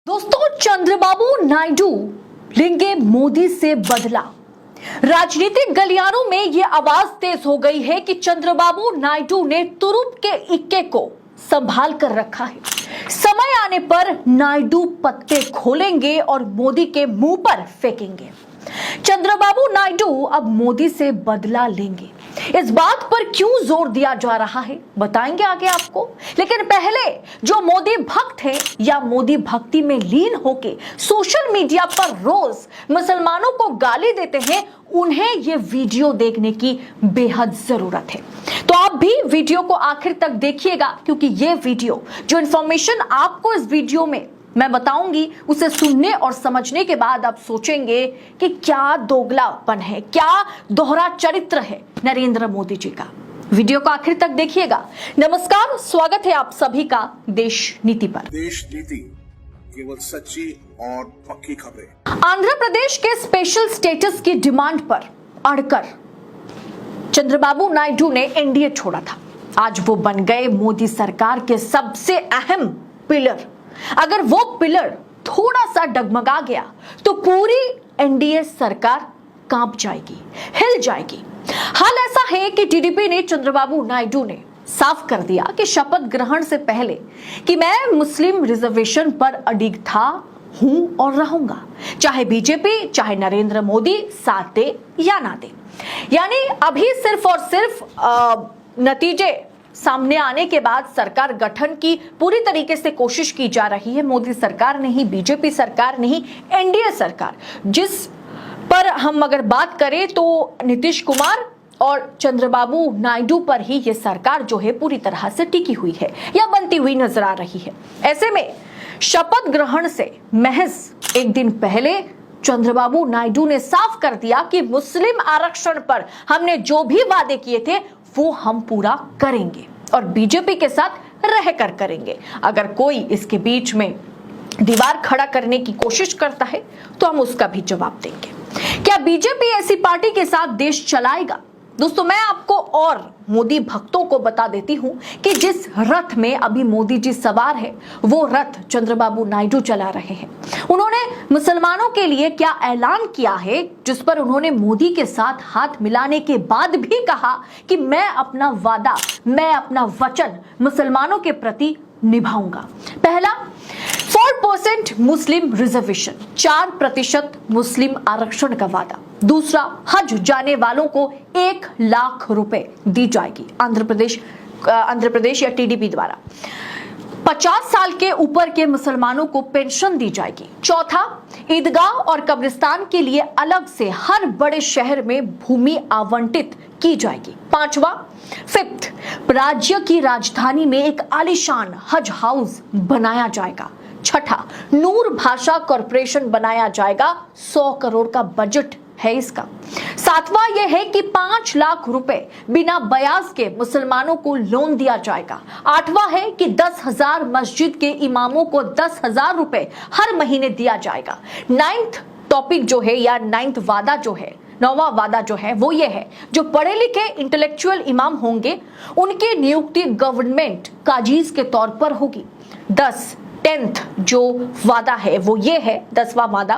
दोस्तों, चंद्रबाबू नायडू लेंगे मोदी से बदला। राजनीतिक गलियारों में यह आवाज तेज हो गई है कि चंद्रबाबू नायडू ने तुरुप के इक्के को संभाल कर रखा है। समय आने पर नायडू पत्ते खोलेंगे और मोदी के मुंह पर फेंकेंगे। चंद्रबाबू नायडू अब मोदी से बदला लेंगे। इस बात पर क्यों जोर दिया जा रहा है बताएंगे आगे आपको, लेकिन पहले जो मोदी भक्त हैं या मोदी भक्ति में लीन होके सोशल मीडिया पर रोज मुसलमानों को गाली देते हैं, उन्हें ये वीडियो देखने की बेहद जरूरत है। तो आप भी वीडियो को आखिर तक देखिएगा, क्योंकि ये वीडियो, जो इंफॉर्मेशन आपको इस वीडियो में मैं बताऊंगी, उसे सुनने और समझने के बाद आप सोचेंगे कि क्या दोगलापन है, क्या दोहरा चरित्र है नरेंद्र मोदी जी का। वीडियो को आखिर तक देखिएगा। नमस्कार, स्वागत है आप सभी का देश नीति पर। देश नीति केवल सच्ची और पक्की खबरें। आंध्र प्रदेश के स्पेशल स्टेटस की डिमांड पर अड़कर चंद्रबाबू नायडू ने एनडीए छोड़ा था। आज वो बन गए मोदी सरकार के सबसे अहम पिलर। अगर वो पिलर थोड़ा सा डगमगा गया तो पूरी एनडीए सरकार कांप जाएगी, हिल जाएगी। हाल ऐसा है कि टीडीपी ने चंद्रबाबू नायडू ने साफ कर दिया कि शपथ ग्रहण से पहले कि मैं मुस्लिम रिजर्वेशन पर अडिग था, हूं और रहूंगा, चाहे बीजेपी चाहे नरेंद्र मोदी साथ दे या ना दे। यानी अभी सिर्फ और सिर्फ नतीजे सामने आने के बाद सरकार गठन की पूरी तरीके से कोशिश की जा रही है। मोदी सरकार नहीं, बीजेपी सरकार नहीं, एनडीए सरकार, जिस पर हम अगर बात करें तो नीतीश कुमार और चंद्रबाबू नायडू पर ही ये सरकार जो है पूरी तरह से टिकी हुई है या बनती हुई नजर आ रही है। ऐसे में शपथ ग्रहण से महज एक दिन पहले चंद्रबाबू नायडू ने साफ कर दिया कि मुस्लिम आरक्षण पर हमने जो भी वादे किए थे वो हम पूरा करेंगे और बीजेपी के साथ रहकर करेंगे। अगर कोई इसके बीच में दीवार खड़ा करने की कोशिश करता है तो हम उसका भी जवाब देंगे। क्या बीजेपी ऐसी पार्टी के साथ देश चलाएगा? दोस्तों, मैं आपको और मोदी भक्तों को बता देती हूं कि जिस रथ में अभी मोदी जी सवार है वो रथ चंद्रबाबू नायडू चला रहे हैं। उन्होंने मुसलमानों के लिए क्या ऐलान किया है, जिस पर उन्होंने मोदी के साथ हाथ मिलाने के बाद भी कहा कि मैं अपना वादा, मैं अपना वचन मुसलमानों के प्रति निभाऊंगा। पहला, 4% मुस्लिम रिजर्वेशन, 4% मुस्लिम आरक्षण का वादा। दूसरा, हज जाने वालों को 1 लाख रुपए दी जाएगी आंध्र प्रदेश या टीडीपी द्वारा। 50 साल के ऊपर के मुसलमानों को पेंशन दी जाएगी। चौथा, ईदगाह और कब्रिस्तान के लिए अलग से हर बड़े शहर में भूमि आवंटित की जाएगी। पांचवा, फिफ्थ, राज्य की राजधानी में एक आलीशान हज हाउस बनाया जाएगा। छठा, नूर भाषा कॉरपोरेशन बनाया जाएगा, 100 करोड़ का बजट है इसका। सातवां यह है कि 5 लाख रुपए बिना ब्याज के मुसलमानों को लोन दिया जाएगा। आठवां है कि 10,000 मस्जिद के इमामों को 10,000 रुपए हर महीने दिया जाएगा। 9th टॉपिक जो है या 9th वादा जो है, 9वां वादा जो है वो ये है, जो पढ़े लिखे इंटेलेक्चुअल इमाम होंगे उनकी नियुक्ति गवर्नमेंट काजीज के तौर पर होगी। 10th जो वादा है वो ये है, 10वां वादा,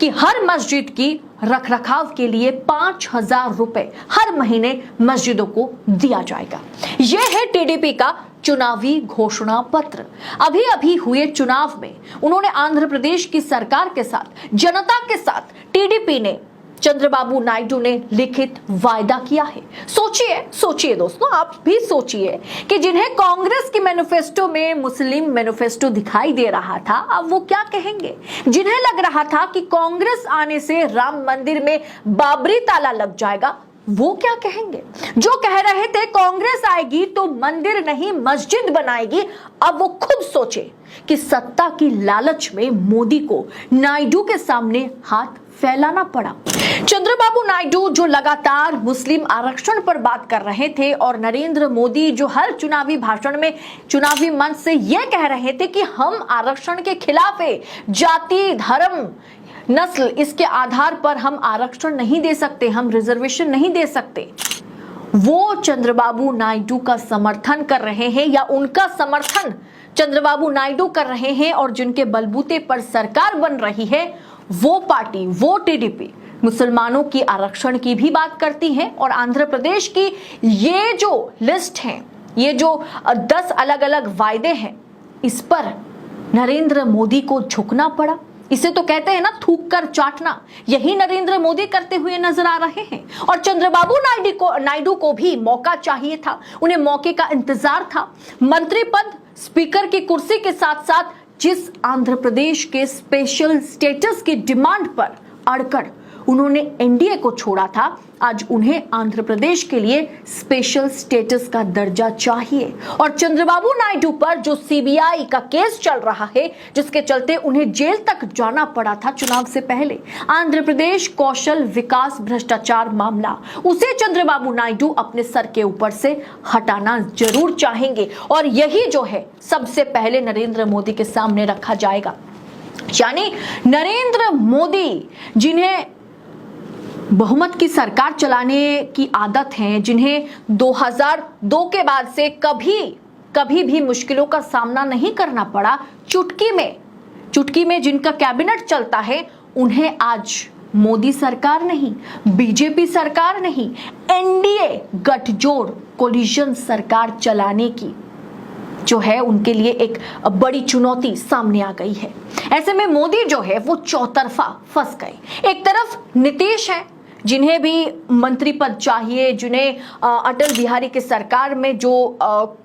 कि हर मस्जिद की रखरखाव के लिए 5,000 रुपए हर महीने मस्जिदों को दिया जाएगा। यह है टीडीपी का चुनावी घोषणा पत्र। अभी अभी हुए चुनाव में उन्होंने आंध्र प्रदेश की सरकार के साथ, जनता के साथ टीडीपी ने, चंद्रबाबू नायडू ने लिखित वायदा किया है। सोचिए दोस्तों, आप भी सोचिए कि जिन्हें कांग्रेस की मैनिफेस्टो में मुस्लिम मैनिफेस्टो दिखाई दे रहा था, अब वो क्या कहेंगे? जिन्हें लग रहा था कि कांग्रेस आने से राम मंदिर में बाबरी ताला लग जाएगा, वो क्या कहेंगे? जो कह रहे थे कांग्रेस आएगी तो मंदिर नहीं मस्जिद बनाएगी, अब वो खुद सोचे कि सत्ता की लालच में मोदी को नायडू के सामने हाथ फैलाना पड़ा। चंद्रबाबू नायडू जो लगातार मुस्लिम आरक्षण पर बात कर रहे थे और नरेंद्र मोदी जो हर चुनावी भाषण में, चुनावी मंच से यह कह रहे थे कि हम आरक्षण के खिलाफ है, जाति, धर्म, नस्ल, इसके आधार पर हम आरक्षण नहीं दे सकते, हम रिजर्वेशन नहीं दे सकते, वो चंद्रबाबू नायडू का समर्थन कर रहे हैं या उनका समर्थन चंद्रबाबू नायडू कर रहे हैं और जिनके बलबूते पर सरकार बन रही है वो पार्टी, वो टीडीपी मुसलमानों की आरक्षण की भी बात करती है। और आंध्र प्रदेश की ये जो लिस्ट है, ये जो 10 अलग अलग वायदे हैं, इस पर नरेंद्र मोदी को झुकना पड़ा। इसे तो कहते हैं ना थूक कर चाटना, यही नरेंद्र मोदी करते हुए नजर आ रहे हैं। और चंद्रबाबू नायडू को भी मौका चाहिए था, उन्हें मौके का इंतजार था। मंत्री पद, स्पीकर की कुर्सी के साथ साथ जिस आंध्र प्रदेश के स्पेशल स्टेटस की डिमांड पर अड़कर उन्होंने एनडीए को छोड़ा था, आज उन्हें आंध्र प्रदेश के लिए स्पेशल स्टेटस का दर्जा चाहिए। और चंद्रबाबू नायडू पर जो सीबीआई का केस चल रहा है, जिसके चलते उन्हें जेल तक जाना पड़ा था चुनाव से पहले, आंध्र प्रदेश कौशल विकास भ्रष्टाचार मामला, उसे चंद्रबाबू नायडू अपने सर के ऊपर से हटाना जरूर चाहेंगे। और यही जो है सबसे पहले नरेंद्र मोदी के सामने रखा जाएगा। यानी नरेंद्र मोदी, जिन्हें बहुमत की सरकार चलाने की आदत है, जिन्हें 2002 के बाद से कभी भी मुश्किलों का सामना नहीं करना पड़ा, चुटकी में जिनका कैबिनेट चलता है, उन्हें आज मोदी सरकार नहीं, बीजेपी सरकार नहीं, एनडीए गठजोड़ कोलिशन सरकार चलाने की जो है उनके लिए एक बड़ी चुनौती सामने आ गई है। ऐसे में मोदी जो है वो चौतरफा फंस गए। एक तरफ नीतीश है, जिन्हें भी मंत्री पद चाहिए, जिन्हें अटल बिहारी के सरकार में जो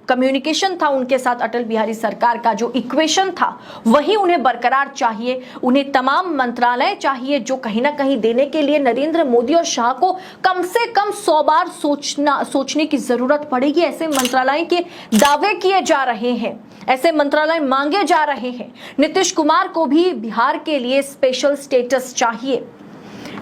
कम्युनिकेशन था उनके साथ, अटल बिहारी सरकार का जो इक्वेशन था वही उन्हें बरकरार चाहिए। उन्हें तमाम मंत्रालय चाहिए जो कहीं ना कहीं देने के लिए नरेंद्र मोदी और शाह को कम से कम 100 बार सोचने की जरूरत पड़ेगी। ऐसे मंत्रालय के दावे किए जा रहे हैं, ऐसे मंत्रालय मांगे जा रहे हैं। नीतीश कुमार को भी बिहार के लिए स्पेशल स्टेटस चाहिए।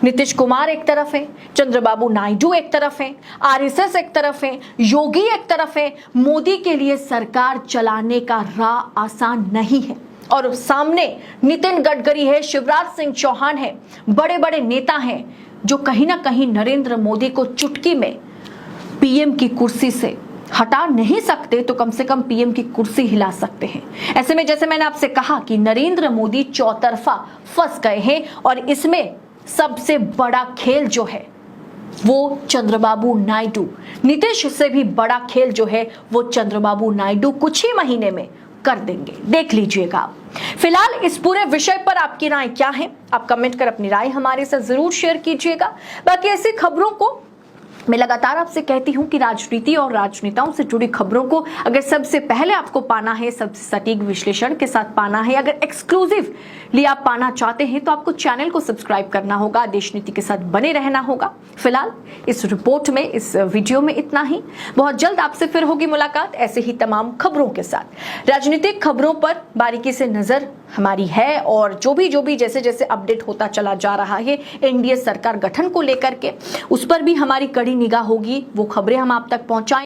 नीतीश कुमार एक तरफ है, चंद्रबाबू नायडू एक तरफ है, आरएसएस एक तरफ है, योगी एक तरफ है। मोदी के लिए सरकार चलाने का राह आसान नहीं है। और सामने नितिन गडकरी है, शिवराज सिंह चौहान है, बड़े बड़े नेता हैं जो कहीं ना कहीं नरेंद्र मोदी को चुटकी में पीएम की कुर्सी से हटा नहीं सकते तो कम से कम पीएम की कुर्सी हिला सकते हैं। ऐसे में जैसे मैंने आपसे कहा कि नरेंद्र मोदी चौतरफा फंस गए हैं और इसमें सबसे बड़ा खेल जो है वो चंद्रबाबू नायडू, नीतीश से भी बड़ा खेल जो है वो चंद्रबाबू नायडू कुछ ही महीने में कर देंगे, देख लीजिएगा आप। फिलहाल इस पूरे विषय पर आपकी राय क्या है? आप कमेंट कर अपनी राय हमारे साथ जरूर शेयर कीजिएगा। बाकी ऐसी खबरों को मैं लगातार आपसे कहती हूं कि राजनीति और राजनेताओं से जुड़ी खबरों को अगर सबसे पहले आपको पाना है, सबसे सटीक विश्लेषण के साथ पाना है, अगर एक्सक्लूसिवली आप पाना चाहते हैं तो आपको चैनल को सब्सक्राइब करना होगा, देश नीति के साथ बने रहना होगा। फिलहाल इस रिपोर्ट में, इस वीडियो में इतना ही। बहुत जल्द आपसे फिर होगी मुलाकात ऐसे ही तमाम खबरों के साथ। राजनीतिक खबरों पर बारीकी से नजर हमारी है और जो भी जैसे जैसे अपडेट होता चला जा रहा है एनडीए सरकार गठन को लेकर के, उस पर भी हमारी कड़ी निगाह होगी। वो खबरें हम आप तक पहुंचाएं।